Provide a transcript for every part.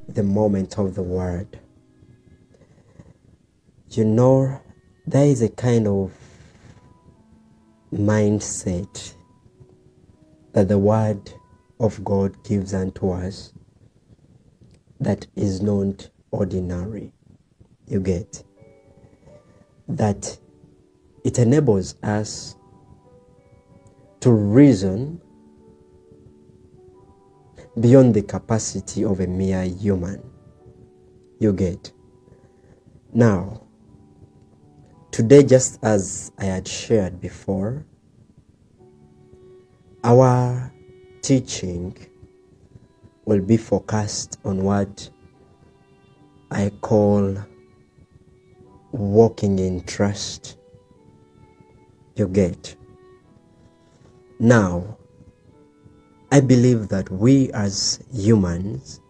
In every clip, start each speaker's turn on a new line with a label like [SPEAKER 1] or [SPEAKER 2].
[SPEAKER 1] the moment of the word. You know, there is a kind of mindset that the word of God gives unto us that is not ordinary. You get that it enables us to reason beyond the capacity of a mere human. You get. Now, today, just as I had shared before, our teaching will be focused on what I call walking in trust. You get. Now, I believe that we as humans,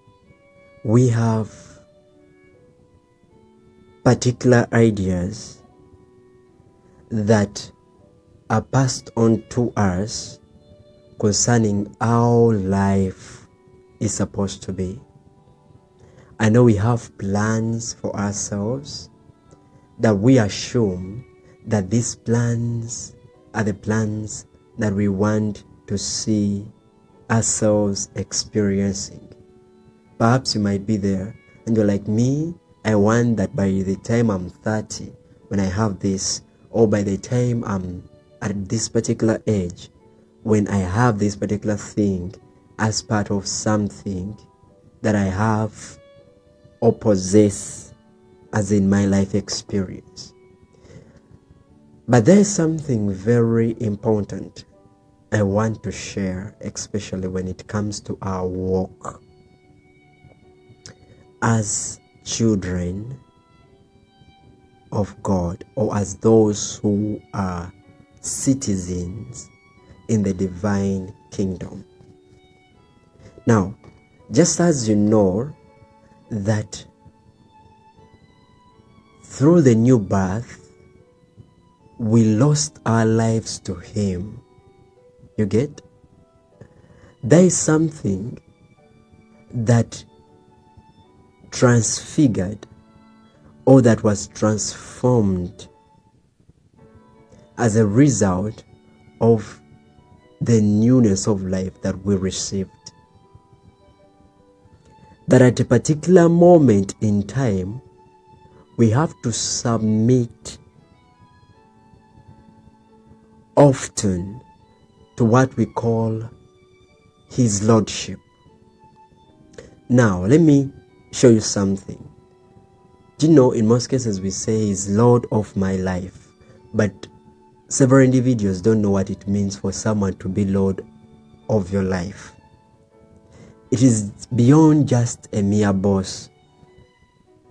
[SPEAKER 1] we have particular ideas that are passed on to us concerning how life is supposed to be. I know we have plans for ourselves that we assume that these plans are the plans that we want to see ourselves experiencing. Perhaps you might be there and you're like me, I want that by the time I'm 30, when I have this, or by the time I'm at this particular age, when I have this particular thing as part of something that I have or possess as in my life experience. But there's something very important I want to share, especially when it comes to our walk as children of God, or as those who are citizens in the divine kingdom. Now, just as you know that through the new birth, we lost our lives to Him. You get? There is something that transfigured or that was transformed as a result of the newness of life that we received. That at a particular moment in time, we have to submit often to what we call His Lordship. Now, let me show you something. Do you know, in most cases we say He's Lord of my life, but several individuals don't know what it means for someone to be Lord of your life. It is beyond just a mere boss.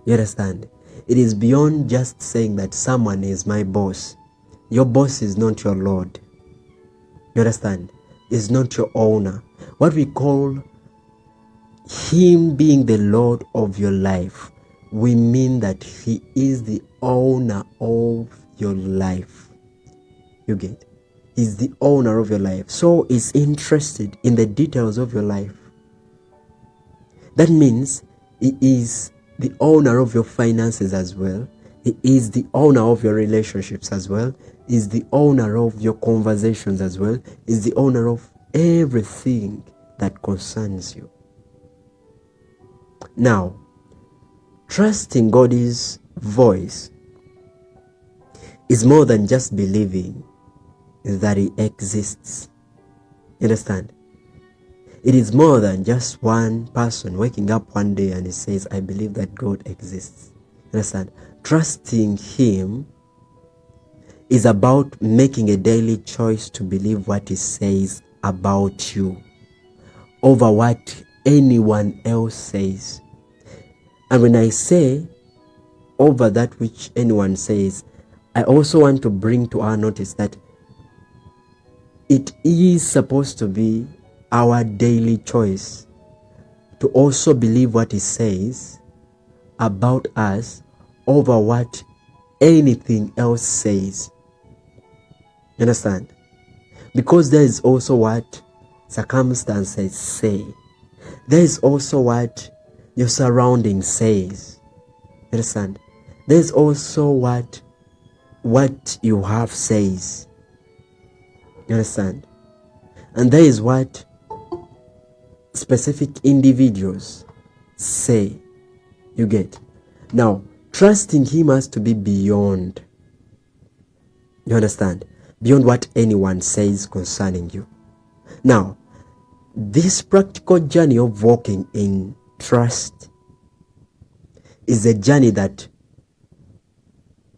[SPEAKER 1] You understand? It is beyond just saying that someone is my boss. Your boss is not your Lord. You understand? Is not your owner. What we call Him being the Lord of your life, we mean that He is the owner of your life. You get? He's the owner of your life. So He's interested in the details of your life. That means He is the owner of your finances as well. He is the owner of your relationships as well. He is the owner of your conversations as well. He is the owner of everything that concerns you. Now, trusting God's voice is more than just believing that He exists. You understand? It is more than just one person waking up one day and he says, I believe that God exists. You understand? Trusting Him is about making a daily choice to believe what He says about you over what anyone else says. And when I say over that which anyone says, I also want to bring to our notice that it is supposed to be our daily choice to also believe what He says about us over what anything else says. You understand? Because there is also what circumstances say. There is also what your surrounding says. Understand? There's also what you have says. You understand? And there is what specific individuals say. You get? Now, trusting him has to be beyond. You understand? Beyond what anyone says concerning you. Now, this practical journey of walking in trust is a journey that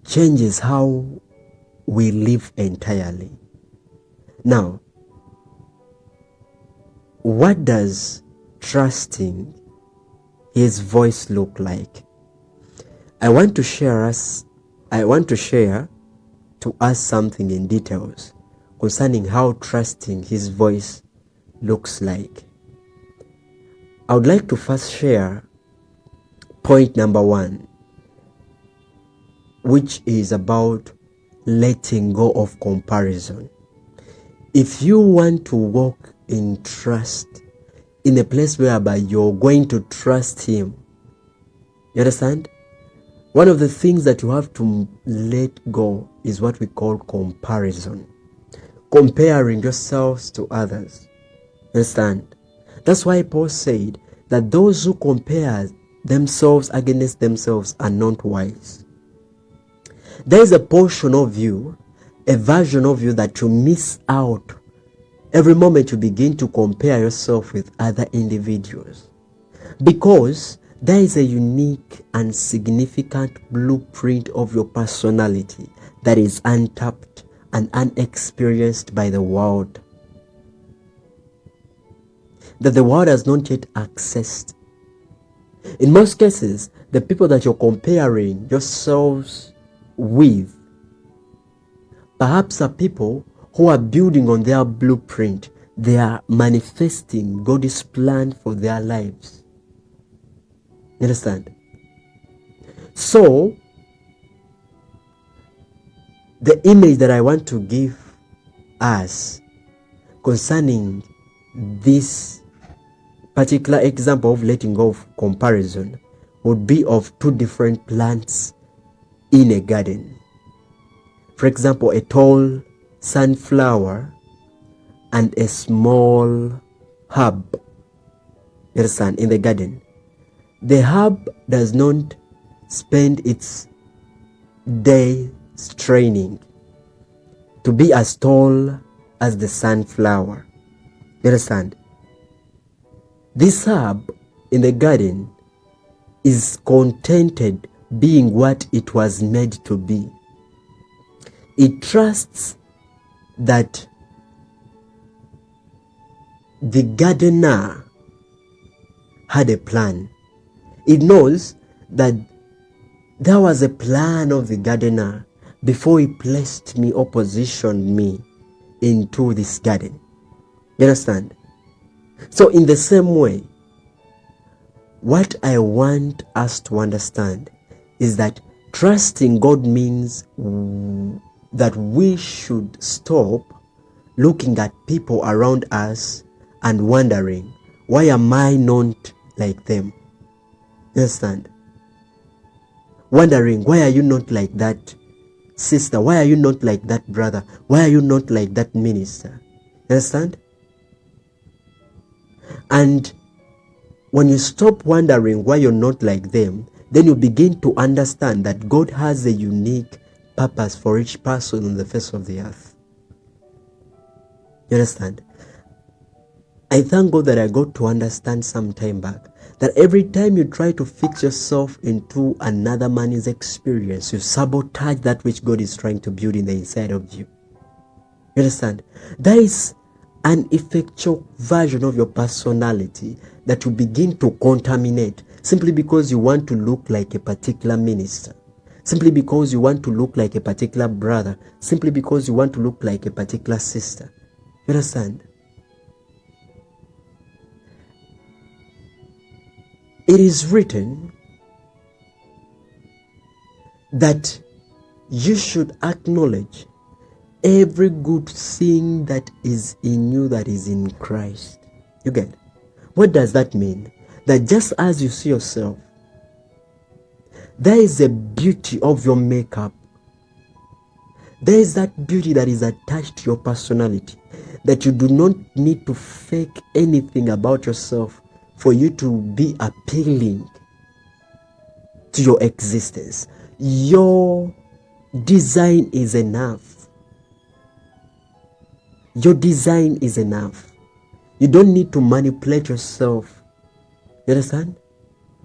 [SPEAKER 1] changes how we live entirely. Now, what does trusting his voice look like? I want to share to us something in details concerning how trusting his voice looks like. I would like to first share point number 1, which is about letting go of comparison. If you want to walk in trust, in a place whereby you're going to trust him, you understand? One of the things that you have to let go is what we call comparison. Comparing yourselves to others. Understand? That's why Paul said that those who compare themselves against themselves are not wise. There is a portion of you, a version of you that you miss out every moment you begin to compare yourself with other individuals. Because there is a unique and significant blueprint of your personality that is untapped and unexperienced by the world, that the world has not yet accessed. In most cases, the people that you're comparing yourselves with perhaps are people who are building on their blueprint. They are manifesting God's plan for their lives. You understand? So, the image that I want to give us concerning this particular example of letting go of comparison would be of two different plants in a garden. For example, a tall sunflower and a small herb. You understand? In the garden. The herb does not spend its day straining to be as tall as the sunflower. You understand? This herb in the garden is contented being what it was made to be. It trusts that the gardener had a plan. It knows that there was a plan of the gardener before he placed me or positioned me into this garden. You understand? So in the same way, what I want us to understand is that trusting God means that we should stop looking at people around us and wondering, why am I not like them? You understand? Wondering, why are you not like that sister? Why are you not like that brother? Why are you not like that minister? You understand? And when you stop wondering why you're not like them, then you begin to understand that God has a unique purpose for each person on the face of the earth. You understand? I thank God that I got to understand some time back that every time you try to fix yourself into another man's experience, you sabotage that which God is trying to build in the inside of you. You understand? There is an effectual version of your personality that you begin to contaminate simply because you want to look like a particular minister, simply because you want to look like a particular brother, simply because you want to look like a particular sister. You understand? It is written that you should acknowledge every good thing that is in you that is in Christ. You get? What does that mean? that just as you see yourself, there is a beauty of your makeup. There is that beauty that is attached to your personality, that you do not need to fake anything about yourself for you to be appealing to your existence. Your design is enough. Your design is enough. You don't need to manipulate yourself. You understand?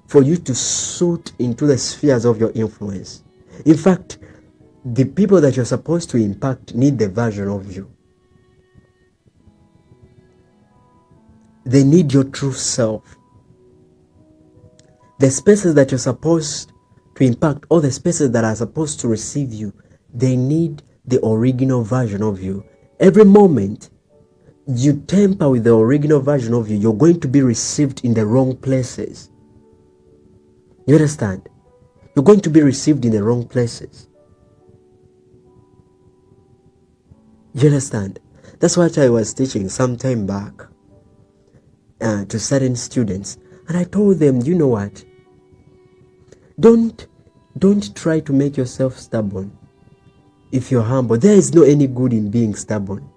[SPEAKER 1] For you to suit into the spheres of your influence. In fact, the people that you're supposed to impact need the version of you. They need your true self. The spaces that you're supposed to impact, or the spaces that are supposed to receive you, they need the original version of you. Every moment you tamper with the original version of you, you're going to be received in the wrong places. You understand? You're going to be received in the wrong places. You understand? That's what I was teaching some time back to certain students. And I told them, you know what? Don't try to make yourself stubborn if you're humble. There is no any good in being stubborn.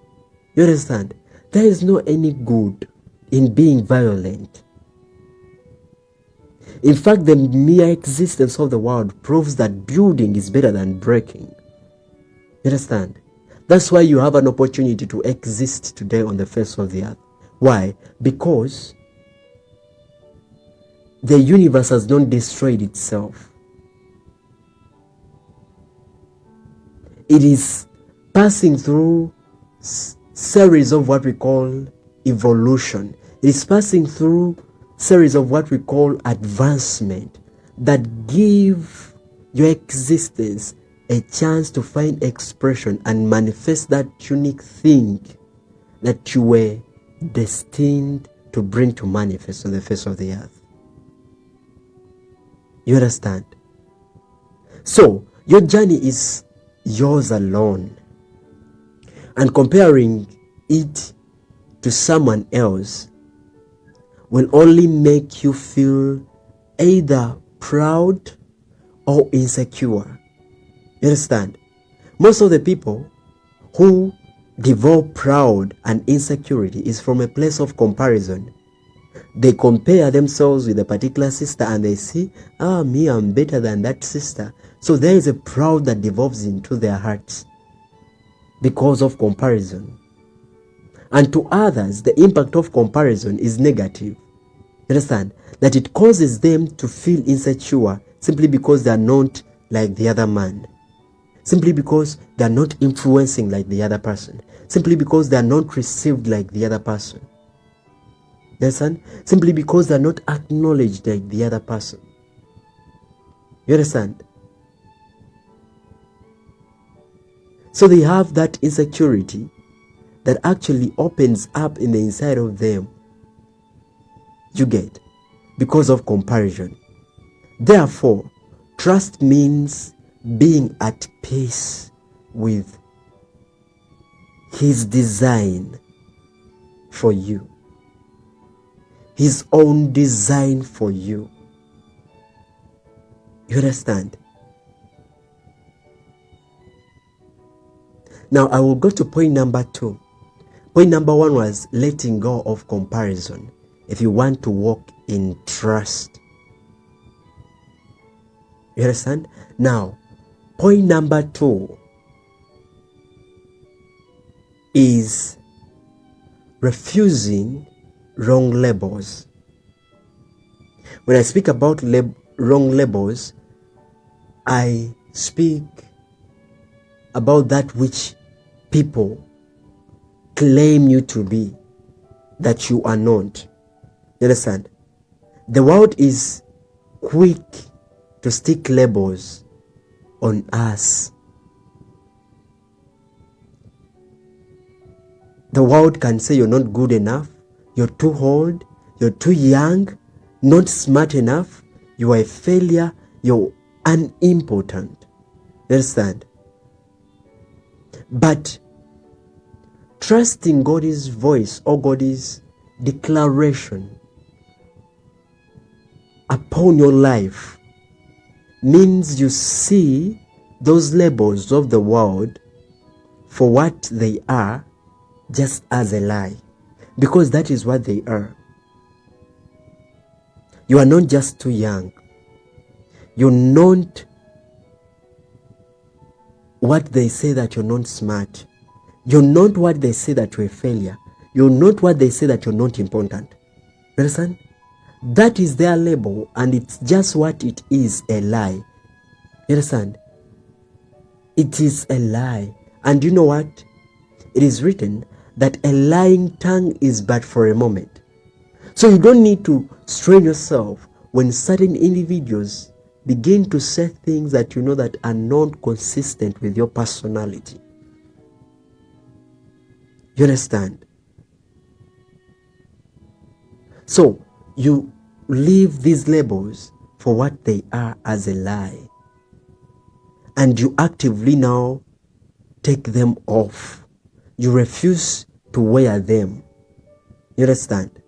[SPEAKER 1] You understand? There is no any good in being violent. In fact, the mere existence of the world proves that building is better than breaking. You understand? That's why you have an opportunity to exist today on the face of the earth. Why? Because the universe has not destroyed itself. It is passing through series of what we call evolution. It is passing through series of what we call advancement that give your existence a chance to find expression and manifest that unique thing that you were destined to bring to manifest on the face of the earth. You understand? So, your journey is yours alone. And comparing it to someone else will only make you feel either proud or insecure. You understand? Most of the people who develop proud and insecurity is from a place of comparison. They compare themselves with a particular sister and they see, me, I'm better than that sister. So there is a pride that devolves into their hearts because of comparison. And to others, the impact of comparison is negative. You understand? That it causes them to feel insecure simply because they are not like the other man. Simply because they are not influencing like the other person. Simply because they are not received like the other person. You understand? Simply because they are not acknowledged like the other person. You understand? So they have that insecurity that actually opens up in the inside of them. You get? Because of comparison. Therefore, trust means being at peace with His design for you. His own design for you. You understand? Now I will go to point number 2. Point number 1 was letting go of comparison. If you want to walk in trust. You understand? Now, point number 2 is refusing wrong labels. When I speak about wrong labels, I speak about that which people claim you to be, that you are not. You understand? The world is quick to stick labels on us. The world can say you're not good enough, you're too old, you're too young, not smart enough, you are a failure, you're unimportant. You understand? But trusting God's voice or God's declaration upon your life means you see those labels of the world for what they are, just as a lie, because that is what they are. You are not just too young. You're not what they say that you're not smart. You're not what they say that you're a failure. You're not what they say that you're not important. You understand? That is their label, and it's just what it is, a lie. You understand? It is a lie. And you know what? It is written that a lying tongue is but for a moment. So you don't need to strain yourself when certain individuals begin to say things that you know that are not consistent with your personality. You understand? So you leave these labels for what they are as a lie, and you actively now take them off. You refuse to wear them. You understand?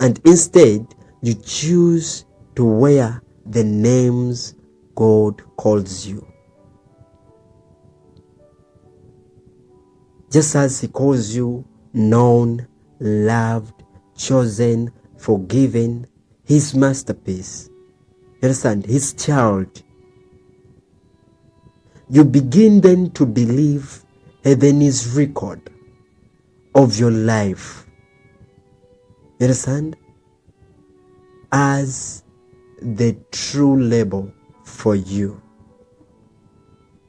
[SPEAKER 1] And instead, you choose to wear the names God calls you. Just as He calls you known, loved, chosen, forgiven, His masterpiece. You understand? His child. You begin then to believe heaven's record of your life. You understand? As the true label for you.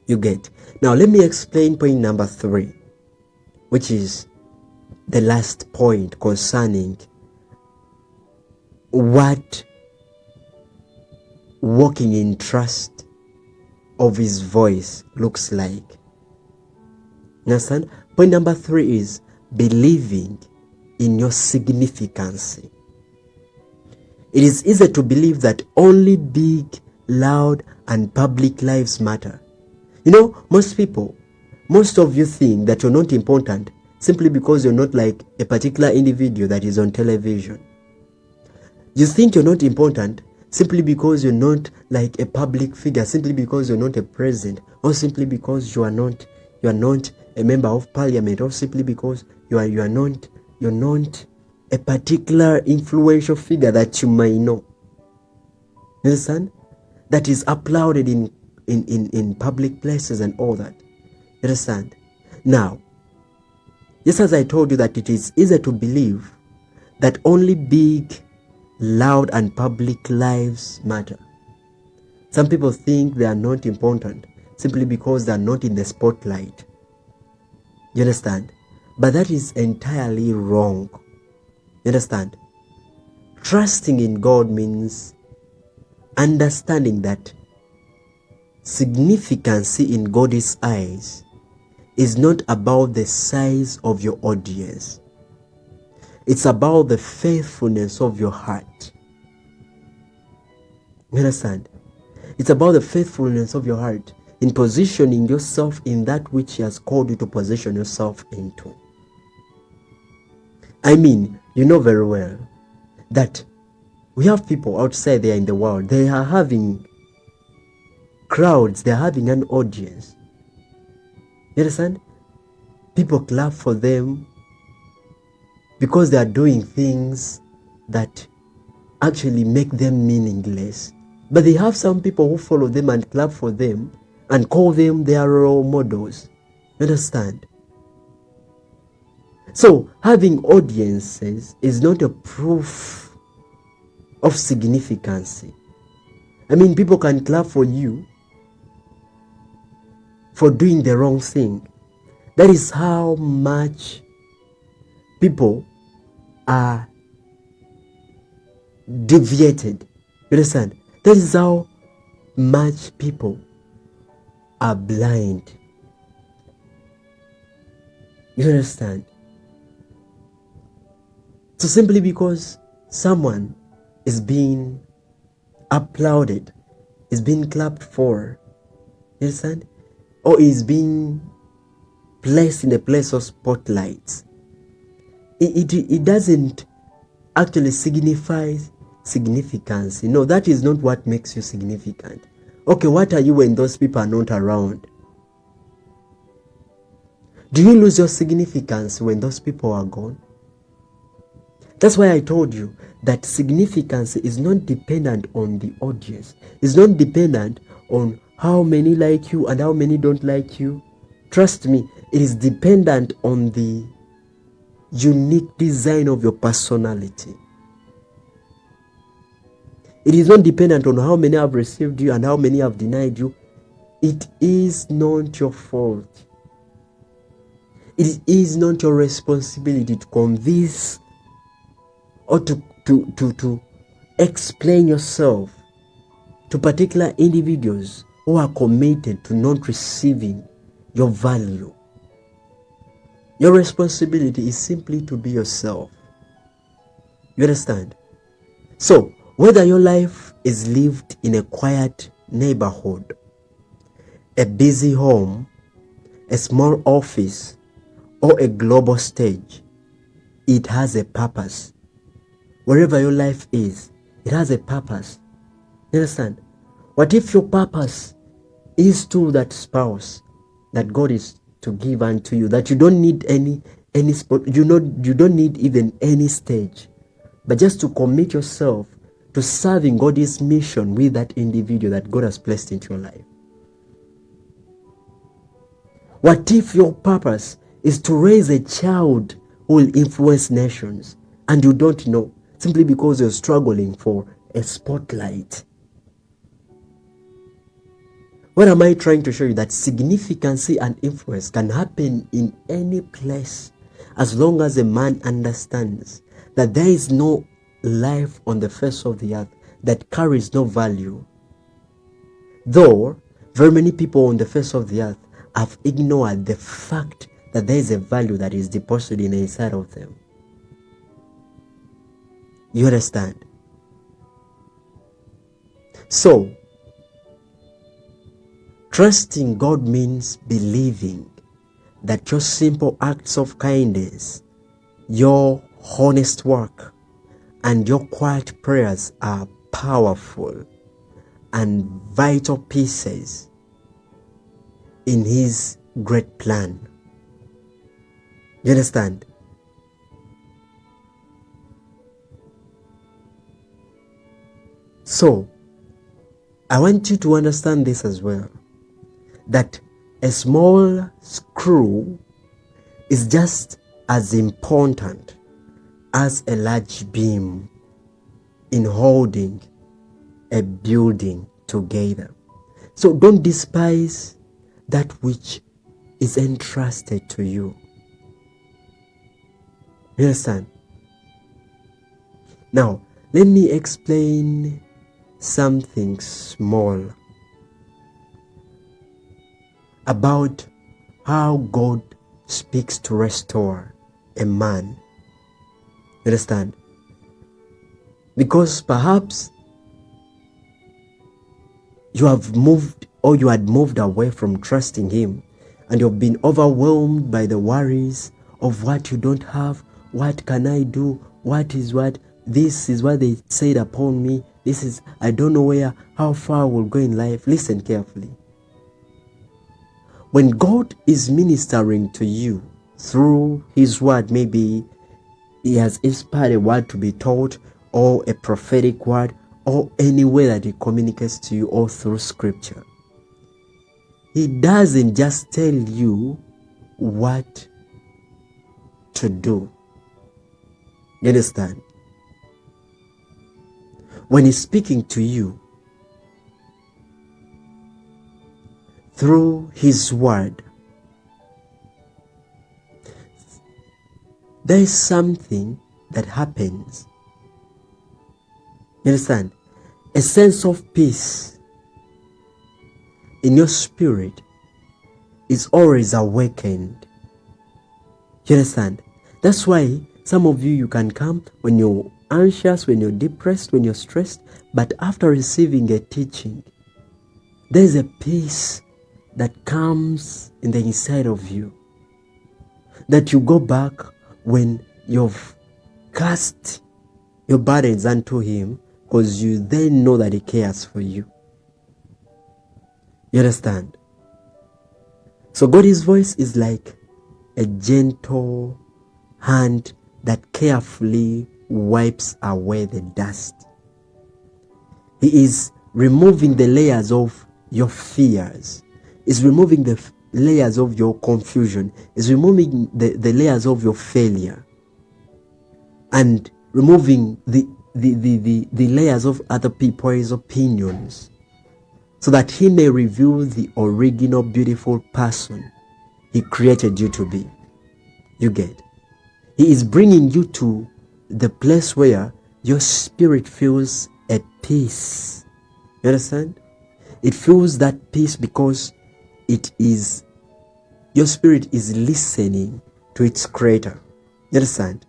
[SPEAKER 1] You get? Now let me explain point number 3, which is the last point concerning what walking in trust of His voice looks like. Understand? Point number 3 is believing in your significance. It is easy to believe that only big, loud, and public lives matter. You know, most of you think that you're not important simply because you're not like a particular individual that is on television. You think you're not important simply because you're not like a public figure, simply because you're not a president, or simply because you are not a member of parliament, or simply because you're not a particular influential figure that you may know. You understand? That is applauded in public places and all that. You understand? Now, just as I told you that it is easy to believe that only big, loud, and public lives matter. Some people think they are not important simply because they are not in the spotlight. You understand? But that is entirely wrong. You understand? Trusting in God means understanding that significance in God's eyes is not about the size of your audience. It's about the faithfulness of your heart. You understand? It's about the faithfulness of your heart in positioning yourself in that which He has called you to position yourself into. I mean, you know very well that we have people outside there in the world. They are having crowds. They are having an audience. You understand? People clap for them because they are doing things that actually make them meaningless. But they have some people who follow them and clap for them and call them their role models. You understand? So, having audiences is not a proof of significance. I mean, people can clap for you for doing the wrong thing. That is how much people are deviated. You understand? That is how much people are blind. You understand? So simply because someone is being applauded, is being clapped for, you understand? Or is being placed in a place of spotlights, it doesn't actually signify significance. No, that is not what makes you significant. Okay, what are you when those people are not around? Do you lose your significance when those people are gone? That's why I told you that significance is not dependent on the audience. It's not dependent on how many like you and how many don't like you. Trust me, it is dependent on the unique design of your personality. It is not dependent on how many have received you and how many have denied you. It is not your fault. It is not your responsibility to convince or to explain yourself to particular individuals who are committed to not receiving your value. Your responsibility is simply to be yourself. You understand? So, whether your life is lived in a quiet neighborhood, a busy home, a small office, or a global stage, it has a purpose. Wherever your life is, it has a purpose. You understand? What if your purpose is to that spouse that God is to give unto you, that you don't need any spot, you don't need even any stage, but just to commit yourself to serving God's mission with that individual that God has placed into your life? What if your purpose is to raise a child who will influence nations and you don't know, simply because you're struggling for a spotlight? What am I trying to show you? That significance and influence can happen in any place as long as a man understands that there is no life on the face of the earth that carries no value. Though very many people on the face of the earth have ignored the fact that there is a value that is deposited inside of them. You understand? So, trusting God means believing that your simple acts of kindness, your honest work, and your quiet prayers are powerful and vital pieces in His great plan. You understand? So, I want you to understand this as well, that a small screw is just as important as a large beam in holding a building together. So don't despise that which is entrusted to you. You understand? Now, let me explain something small about how God speaks to restore a man. You understand? Because perhaps you have moved, or you had moved away from trusting Him, and you've been overwhelmed by the worries of what you don't have. What can I do? What is what? This is what they said upon me. This is, I don't know how far I will go in life. Listen carefully. When God is ministering to you through His word, maybe He has inspired a word to be taught, or a prophetic word, or any way that He communicates to you, or through scripture, He doesn't just tell you what to do. You understand? When He's speaking to you through His word, there is something that happens. You understand? A sense of peace in your spirit is always awakened. You understand? That's why some of you can come when you're anxious, when you're depressed, when you're stressed, but after receiving a teaching, there's a peace that comes in the inside of you, that you go back when you've cast your burdens unto Him. because you then know that he cares for you. You understand? So God's voice is like a gentle hand that carefully wipes away the dust. He is removing the layers of your fears. Is removing the layers of your confusion. Is removing the layers of your failure. And removing the layers of other people's opinions, so that he may reveal the original beautiful person he created you to be. You get? He is bringing you to the place where your spirit feels at peace. You understand? It feels that peace because your spirit is listening to its creator. You understand?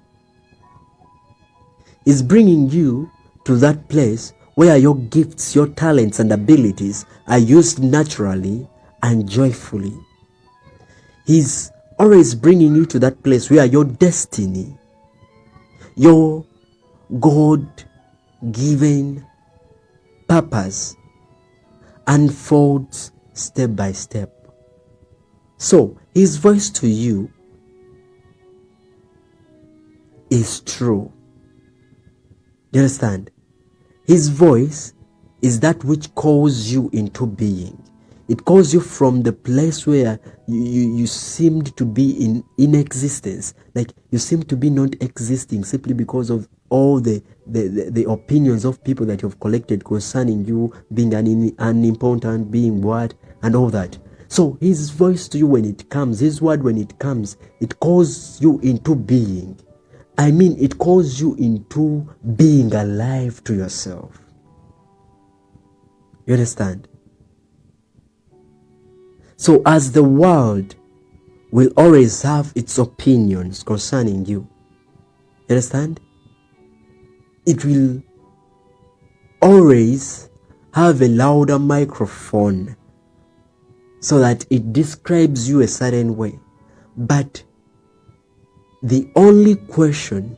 [SPEAKER 1] Is bringing you to that place where your gifts, your talents and abilities are used naturally and joyfully. He's always bringing you to that place where your destiny, your God-given purpose unfolds step by step. So, his voice to you is true. You understand? His voice is that which calls you into being. It calls you from the place where you seemed to be in existence. Like you seem to be not existing simply because of all the opinions of people that you've collected concerning you being unimportant, being what, and all that. So his voice to you when it comes, his word when it comes, it calls you into being. I mean, it calls you into being alive to yourself. You understand? So as the world will always have its opinions concerning you, you understand? It will always have a louder microphone so that it describes you a certain way. But the only question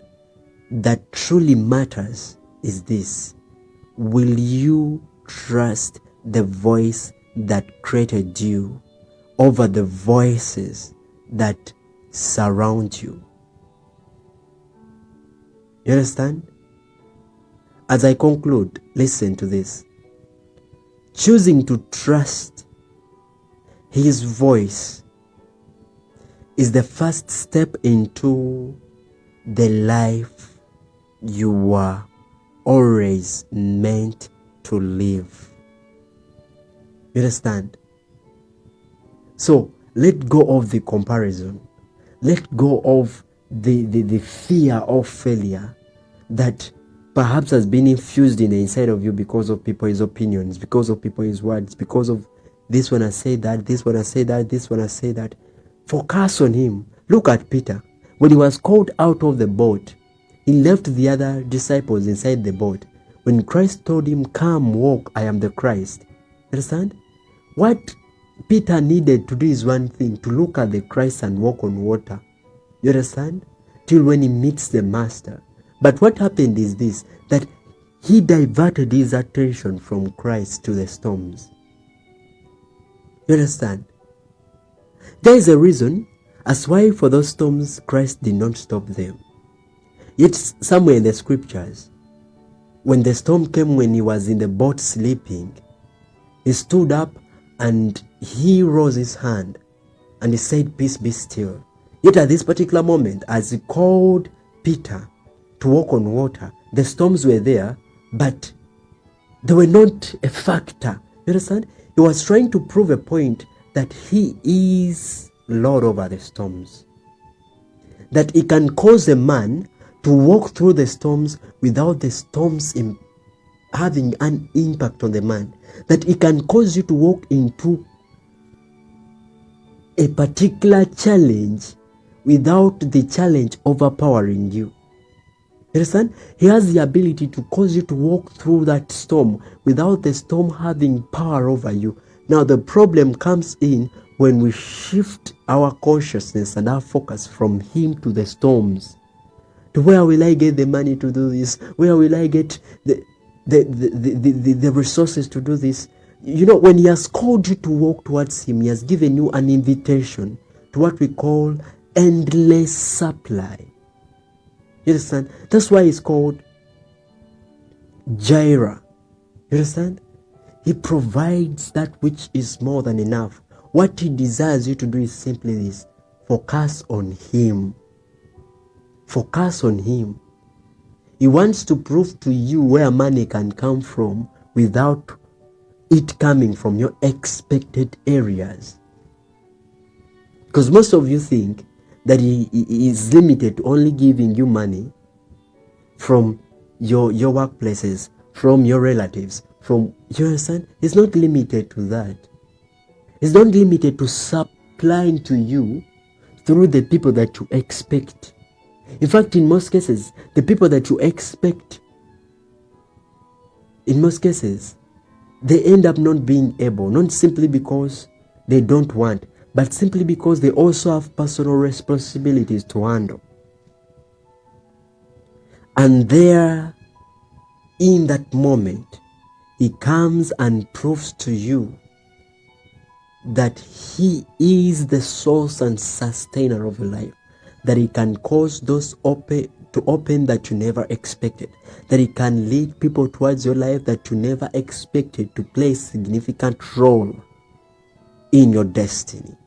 [SPEAKER 1] that truly matters is this: will you trust the voice that created you over the voices that surround you? You understand? As I conclude, listen to this. Choosing to trust his voice is the first step into the life you were always meant to live. You understand? So let go of the comparison. Let go of the fear of failure that perhaps has been infused in the inside of you because of people's opinions, because of people's words, because of this one has said that, this one has said that, this one has said that. Focus on him. Look at Peter. When he was called out of the boat, he left the other disciples inside the boat. When Christ told him, "Come, walk, I am the Christ." Understand? What Peter needed to do is one thing: to look at the Christ and walk on water. You understand? Till when he meets the master. But what happened is this, that he diverted his attention from Christ to the storms. You understand? There is a reason as why for those storms Christ did not stop them. Yet somewhere in the scriptures, when the storm came, when he was in the boat sleeping, he stood up and he rose his hand and he said, "Peace, be still." Yet at this particular moment, as he called Peter to walk on water, the storms were there, but they were not a factor. You understand? He was trying to prove a point that he is Lord over the storms. That he can cause a man to walk through the storms without the storms having an impact on the man. That he can cause you to walk into a particular challenge without the challenge overpowering you. You understand? He has the ability to cause you to walk through that storm without the storm having power over you. Now the problem comes in when we shift our consciousness and our focus from him to the storms. To where will I get the money to do this? Where will I get the... the resources to do this. You know, when he has called you to walk towards him, he has given you an invitation to what we call endless supply. You understand? That's why it's called Jireh. You understand? He provides that which is more than enough. What he desires you to do is simply this: focus on him. Focus on him. He wants to prove to you where money can come from without it coming from your expected areas. Because most of you think that he is limited to only giving you money from your workplaces, from your relatives, from, you understand? It's not limited to that. It's not limited to supplying to you through the people that you expect. In fact, in most cases, the people that you expect, in most cases, they end up not being able, not simply because they don't want, but simply because they also have personal responsibilities to handle. And there, in that moment, he comes and proves to you that he is the source and sustainer of your life, that he can cause doors to open that you never expected, that he can lead people towards your life that you never expected to play a significant role in your destiny.